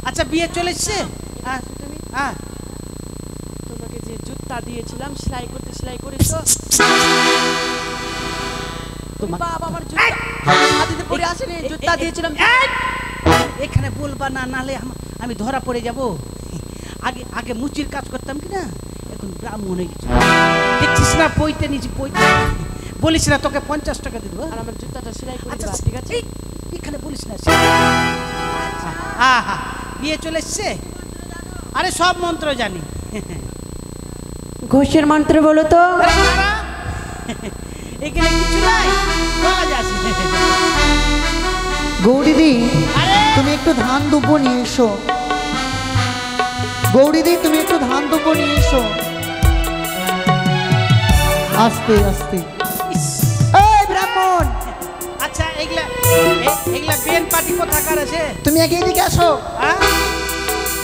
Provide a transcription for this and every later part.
আচ্ছা বিয়ে চলে এসছে। হ্যাঁ তোমাকে যে জুতা দিয়েছিলাম সেলাই করতে, সেলাই করেছো? বাবা আমার জুতা হাতে পড়ে আসেনি, জুতা দিয়েছিলাম। এখানে বলবা না, নালে আমি ধরা পড়ে যাব। আগে আগে মুচির কাজ করতাম কি না, এখন ব্রাহ্মণ হয়ে গেছে। দেখছিস না পইতে নিচে পইতে, বলিস না তোকে 50 টাকা দিব আর আমার জুতাটা সেলাই করে আচ্ছা দিবা, ঠিক আছে? এখানে বলিস না। বিয়ে চলে এসছে। আরে সব মন্ত্র জানি। ঘোষের মন্ত্র বলো তো। এখানে কিছু নাই, বলা যাচ্ছে। গৌরীদি তুমি একটু ধান দুব্বো নিয়ে এসো। গৌরীদি তুমি একটু ধান দুব্বো নিয়ে এসো। আস্তে আস্তে। এই ব্রাহ্মণ, আচ্ছা এগুলা বেন পার্টি কোথাকার আছে? তুমি আগে এদিকে আসো।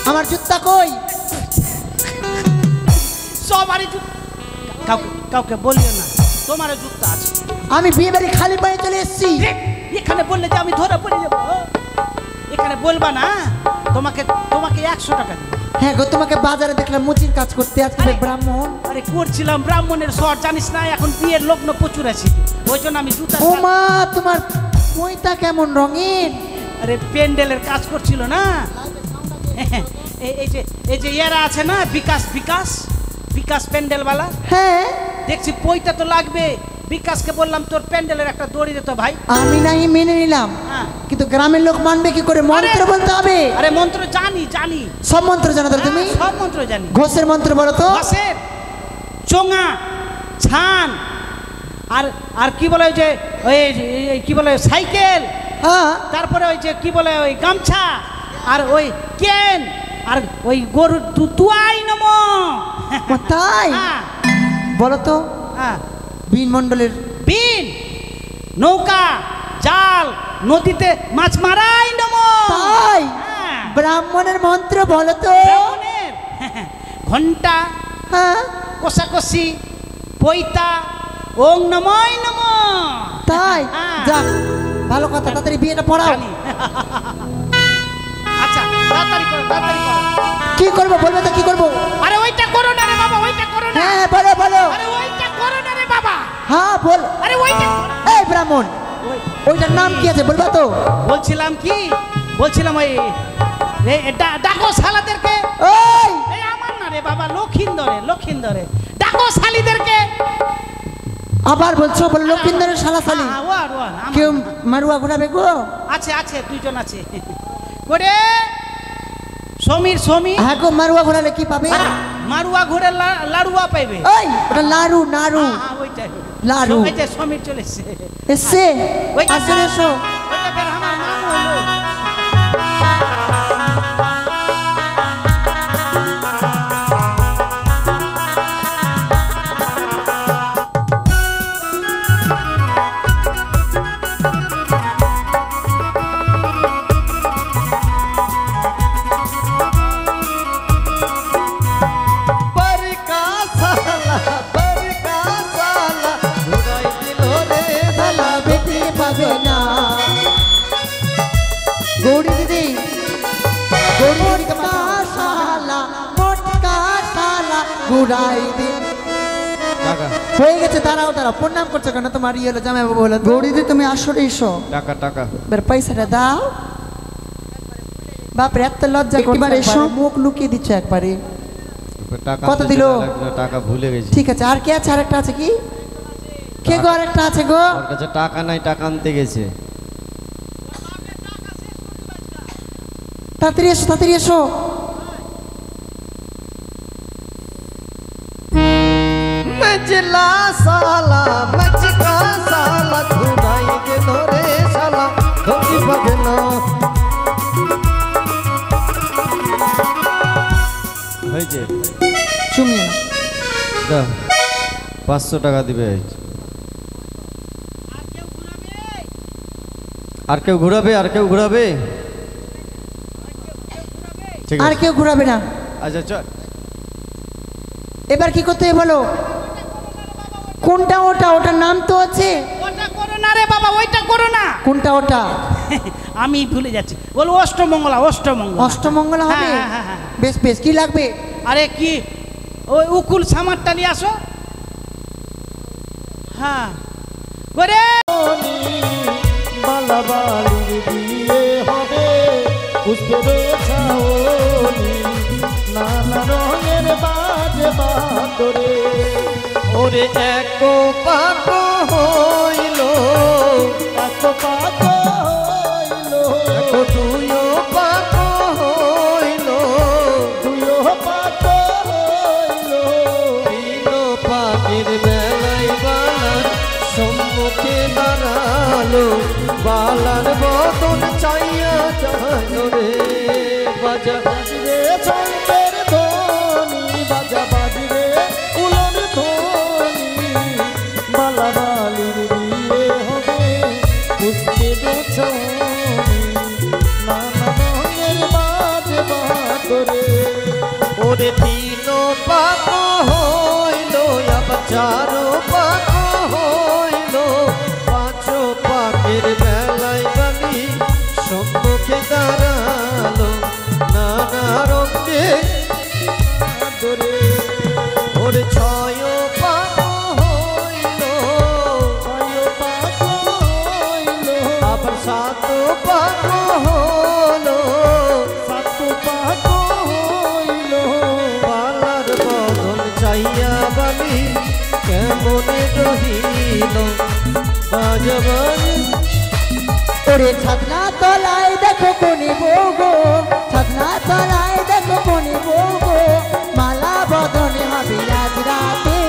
আমার জুতা কই? সবারই কাউকে বলিও না, তোমার জুতা আছে। আমি বিয়ে বাড়ি খালি পায়ে চলে এসেছি। এখানে বললে যে আমি ধরা পড়ে যাবো। এখানে বলবা না, তোমাকে 100 টাকা দিব। হ্যাঁ গো, তোমাকে বাজারে দেখলাম মুচির কাজ করতে। আজকে ব্রাহ্মণ। আরে করছিলাম ব্রাহ্মণের শর, জানিস না এখন বিয়ের লগ্ন প্রচুর আছে, ওই জন্য আমি জুতা। ও মা, তোমার পয়তা কেমন রঙিন। আরে প্যান্ডেলের কাজ করছিল না। এই যে এরা আছে না, বিকাশ প্যান্ডেলওয়ালা। হ্যাঁ দেখছি পয়তা তো লাগবে। বিকাশকে বললাম তোর প্যান্ডেলের একটা দড়ি দে তো ভাই। আমি নাই মেনে নিলাম, কিন্তু গ্রামের লোক মানবে কি করে? মন্ত্র বলতে হবে। আরে মন্ত্র জানি। সব মন্ত্র জানো তো তুমি? সব মন্ত্র জানি। ঘোষের মন্ত্র বলো তো। ঘোষের চোঙা, ছান, আর কি বলে যে ওই কি বলে সাইকেল, হ্যাঁ তারপরে ওই যে কি বলে ওই গামছা, আর ওই কেন, আর ওই গরুর তুয়াই নমো। তাই বলো তো। বিন মণ্ডলের বিন, নৌকা, জাল, নদীতে মাছ মারাই নমো। তাই ব্রাহ্মণের মন্ত্র বলো তো। ঘন্টা, হ্যাঁ কষাকষি, পৈতা, ওং নমঃ নমঃ। তাই যাক, ভালো কথা। তাড়াতাড়ি বিয়েটা পড়াও। আচ্ছা তাড়াতাড়ি করো। কি করবো বলবে তো? কি করবো? আরে ওইটা করো না রে বাবা, ওইটা করো না। হ্যাঁ বলো। আরে ওইটা করো না রে বাবা। হ্যাঁ বল। আরে ওইটা। এই ব্রাহ্মণ, ওইটার নাম কি আছে বলবা তো? বলছিলাম ওই ডাকো শালাদেরকে। এই আমার না রে বাবা, লক্ষিন্দরে ডাকো শালিদেরকে। আবার বলছো? বল লক্ষিন্দরের শালা শালি। কেউ মারুয়া ঘোরাবে গো? আছে দুইজন আছে। করে সমীর। হ্যাঁ গো, মারুয়া ঘোরালে কি পাবে? মারুয়া ঘোরে লাড়ুয়া পাইবে। ওই ওটা নাড়ু ওইটাই লাড়ু। এই যে সমীর চলে এসছে। আসলে এসো। ওইটা বের আমার নাম হলো। গৌরী দিদি, হয়ে গেছে। দাঁড়াও প্রণাম করছো কেন? তোমার ইয়ে হলো জামাই বাবু হলো। গৌরী দিদি তুমি আসলে এসো। টাকা পয়সাটা দাও। বাপরে এত লজ্জা করবার, এসো। মুখ লুকিয়ে দিচ্ছ একবারে। কত দিল? টাকা ভুলে গেছি। ঠিক আছে। আর কে আছে? আরেকটা আছে কি? কে গো? আরেকটা আছে গো। ওর কাছে টাকা নাই, টাকা আনতে গেছে। তাড়াতাড়ি এসো। মজলা সালা মজকা সালা ধুনাই গেল রে সালা ধরি পাবে না। হয়েছে? চুমিয়ে না দাও, 500 টাকা দিবে। আর কেউ ঘুরাবে? আর কেউ ঘুরাবে না। আচ্ছা চল। এবার কি করতে হবে বলো? কোনটা? ওটার নাম তো আছে। ওটা করো না রে বাবা, ওইটা করো না। কোনটা ওটা? আমি ভুলে যাচ্ছি, বলো অষ্টমঙ্গলা। অষ্টমঙ্গলা, অষ্টমঙ্গলা হবে? হ্যাঁ, হ্যাঁ, হ্যাঁ। বেশ বেশ, কি লাগবে? আরে কি, ওই উকুল সামারটা নিয়ে আসো। হ্যাঁ করে বালাবালির বিয়ে হবে, পুষ্পের ছাউনি, নানা রঙের বাজে বাতরে। ওরে এক পাক হইল, এক পাক হইল, এক দুইও পাক হইল, দুইও পাক হইল, তিন পাকের বেলায় বালার সম্মুখে দাঁড়ালো, বালার বদন চাইয়া জানো রে বাজা। বাজরে শঙ্কের ধ্বনি, বাজা বাজরে উলন ধ্বনি, বালাবালির বিয়ে হবে, পুষ্পের ছাউনি, নানা রঙের বাজে বাতরে। ওরে তিন পাক হইল, আবার চার পাক হইল, পাঁচ পাকের বেলায় বালি সম্মুখে দাঁড়ালো, নানা রঙে বাতরে। ওরে ছয় পাক হইল, ছয় পাক হইল, আবার সাত পাক হলো, সাত পাক হইল, বালার বদন চাইয়া বালি কেমনে রহিল, বাজবানি। ওরে ছাদনা তলায় দেখো কোনি বউগো, ছাদনা তলায় দেখো কোনি বউগো, মালা বদনে হবে আজ রাতে,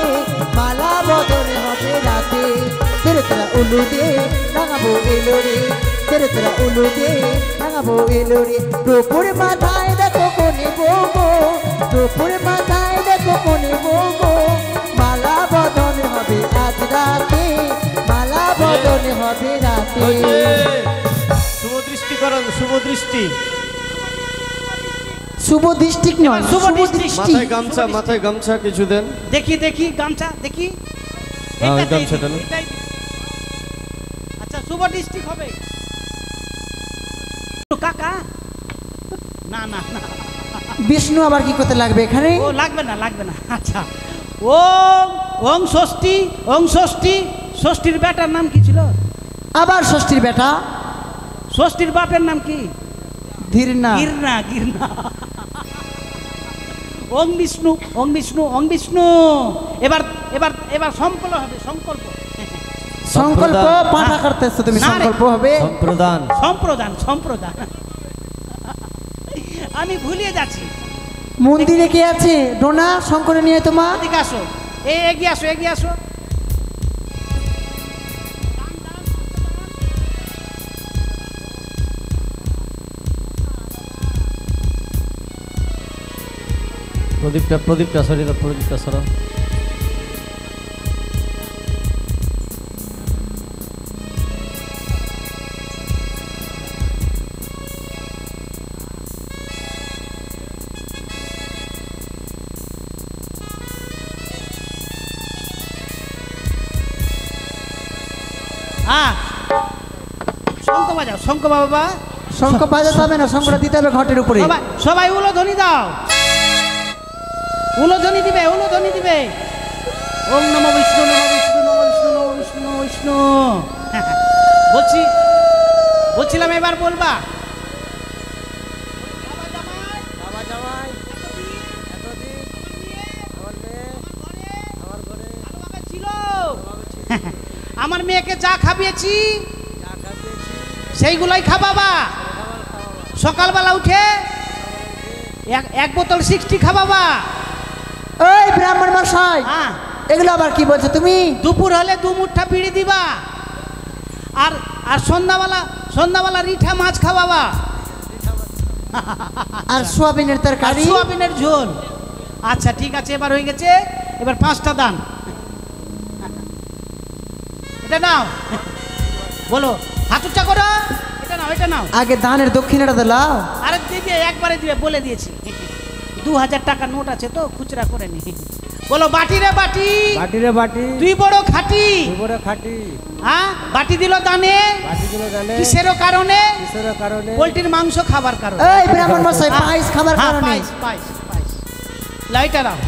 মালা বদনে হবে রাতে। তেরে তেরা উলু দে রাঙাবো এলো রে, তেরে তেরা উলু দে রাঙাবো এলো রে। দুপুর মাথায় দেখো কোনি বউগো, দুপুর মাথায় দেখো কোনি বউগো, মালা বদনে হবে আজ রাতে, মালা বদনে হবে রাতে। শুভ দৃষ্টি করেন, শুভ দৃষ্টি। শুভ দৃষ্টি নয়, শুভ শুভ দৃষ্টি। দৃষ্টি। মাথায় গামছা, মাথায় গামছা কিছু দেন। দেখি দেখি গামছা দেখি। হ্যাঁ, ওই এটাতেই গামছাটা দিই, না। এটাই দিই। আচ্ছা শুভ ডিস্ট্রিক্ট হবে কাকা। না না না, বিষ্ণু আবার কি করতে লাগবে এখানে? ও লাগবে না, লাগবে না। আচ্ছা ওং ওং ষষ্ঠী, ওং ষষ্ঠী। ষষ্ঠীর বেটার নাম কি ছিল? আবার ষষ্ঠীর বেটা ষষ্ঠীর বাপের নাম কি? ধীরনা। গিরনা, গিরনা। ওং বিষ্ণু, ওং বিষ্ণু, ওং বিষ্ণু। এবার এবার এবার সংকল্প হবে, সংকল্প। সংকল্প পাঠা করতেছো তুমি, না রে। সংকল্প হবে। সম্প্রদান। সম্প্রদান, সম্প্রদান। আমি ভুলিয়ে যাচ্ছি। মন্দিরে কে আছে? ডোনা শঙ্করে নিয়ে তোমার। এদিকে আসো, এই এগিয়ে আসো, এগিয়ে আসো। প্রদীপটা, প্রদীপটা সরি দাও, প্রদীপটা সরো। হ্যাঁ, শঙ্খ বাজাও, শঙ্খ বাবা। শঙ্খ বাজাতে হবে না, শঙ্খটা দিতে হবে ঘটের উপরে। সবাই সবাই উলোধ্বনি দাও, উলোধ্বনি দিবে, উলোধ্বনি দিবে। ওম নমো বিষ্ণু, নমো বিষ্ণু, নমো বিষ্ণু, নমো বিষ্ণু, নমো বিষ্ণু। বলছিলাম এবার বলবা। আমার মেয়েকে যা খাবিয়েছি সেইগুলোই খাবাবা। সকালবেলা উঠে এক বোতল 60 খাবাবা। ওই ব্রাহ্মণ মশাই, হ্যাঁ, এগুলো আবার কি বলছো তুমি? দুপুর হলে 2 মুঠা বিড়ি দিবা, আর আর সন্ধ্যাবেলা রিঠা মাছ খাওয়াবা, আর সোয়াবিনের আর তরকারি। সোয়াবিনের ঝোল। আচ্ছা ঠিক আছে, এবার হয়ে গেছে। এবার 5টা দান। এটা নাও, বলো হাত উচ্চা করো। এটা নাও, এটা নাও। আগে দানের দক্ষিণাটা দিলাও। আরে দিবে, একবারে দিবে, বলে দিয়েছি। 2000 টাকা নোট আছে তো, খুচরা করে নি। বলো বাটি রে বাটি, বাটি রে বাটি, তুই বড় খাটি। উপরে খাটি, হ্যাঁ, বাটি দিল দানে, বাটি গুলো জানে কিসের কারণে? কিসের কারণে? পোল্ট্রির মাংস খাবার কারণে। এই ব্রাহ্মণ মশাই, পায়েস খাবার হ্যাঁ, কারণে। পায়েস, পায়েস, পায়েস। লাইটা দাও,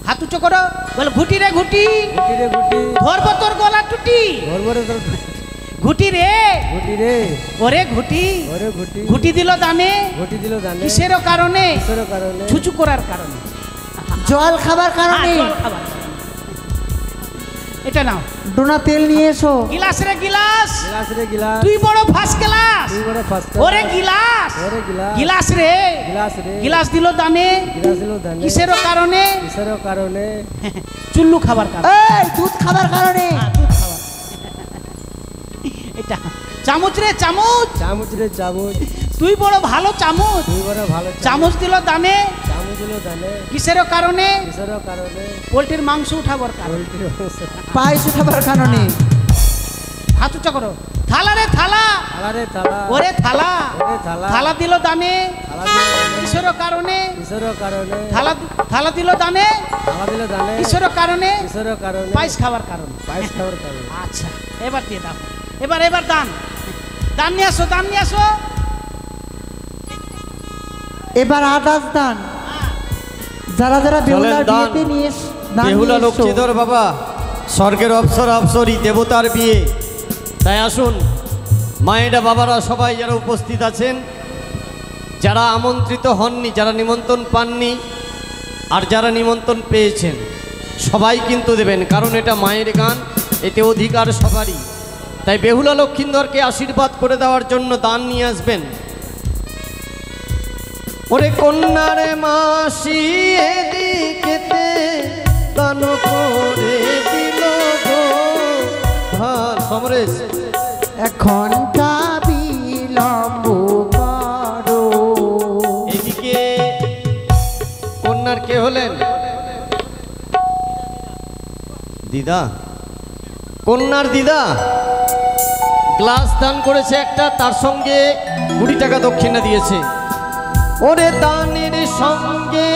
হাত উঁচু করো, বলো ঘুটি রে ঘুটি, গুটি রে গুটি, ধরবো তোর গলা টুটি। ধরবরে তোর ঘুটি রে, গুটি রে, ওরে ঘুটি, ওরে গুটি, ঘুটি দিল দানে, গুটি দিল জানে কিসের কারণে? কিসের কারণে? ছুচু করার কারণে। জল খাবার হ্যাঁ, কারণে। জল খাবার কারণে। এটা নাও, ডোনা তেল নিয়ে এসো। গিলাস রে গিলাস, গিলাস রে গিলাস, তুই বড় ফার্স্ট ক্লাস। তুই বড় ফার্স্ট ওরে গিলাস, ওরে গিলাস, গিলাস রে, গিলাস রে, গিলাস দিল দানে, গিলাস দিল জানে কিসের কারণে? কিসের কারণে? চুল্লু খাবার কারণে। এই দুধ খাবার কারণে। হ্যাঁ, দুধ খাবার। এটা চামচ রে চামচ, চামচ রে চামচ, তুই বড় ভালো চামচ। তুই বড় ভালো চামচ দিল দানে, চামচ দিল জানে কিসের কারণে? কিসের কারণে? পোল্ট্রির মাংস উঠাবার কারণে। পোল্ট্রি মাংস। পায়েস উঠাবার কারণে। হাত উঁচা করো, থালা রে থালা, থালা রে থালা, ওরে থালা, ওরে থালা, থালা দিল দানে, থালা দিল জানে কিসের কারণে? কিসের কারণে? থালা থালা দিল দানে, থালা দিল জানে কিসের কারণে? কিসের কারণে? পায়েস খাবার কারণে। পায়েস খাওয়ার কারণে। আচ্ছা, এবার দিয়ে দাও, এবার এবার দান, দান নিয়ে আসো, দান নিয়ে আসো। এবার আদাস দান। যারা যারা বেহুলার চলেন দান। বিয়েতে নিয়ে দান বেহুলা নিয়ে এসো। লক্ষ্মীধর বাবা, স্বর্গের অপ্সর অপ্সরী দেবতার বিয়ে। তাই আসুন মায়েরা বাবারা সবাই যারা উপস্থিত আছেন, যারা আমন্ত্রিত হননি, যারা নিমন্ত্রণ পাননি, আর যারা নিমন্ত্রণ পেয়েছেন সবাই কিন্তু দেবেন, কারণ এটা মায়ের গান, এতে অধিকার সবারই। তাই বেহুলা লক্ষ্মীধরকে আশীর্বাদ করে দেওয়ার জন্য দান নিয়ে আসবেন। ওরে কন্যারে মাসি এদিকেতে দান করে দিল গো ধান। সমরেশ, এখন তা বিলম্ব করো। এদিকে কন্যার কে হলেন? দিদা, কন্যার দিদা গ্লাস দান করেছে একটা, তার সঙ্গে 20 টাকা দক্ষিণা দিয়েছে। ওরে দানের সঙ্গে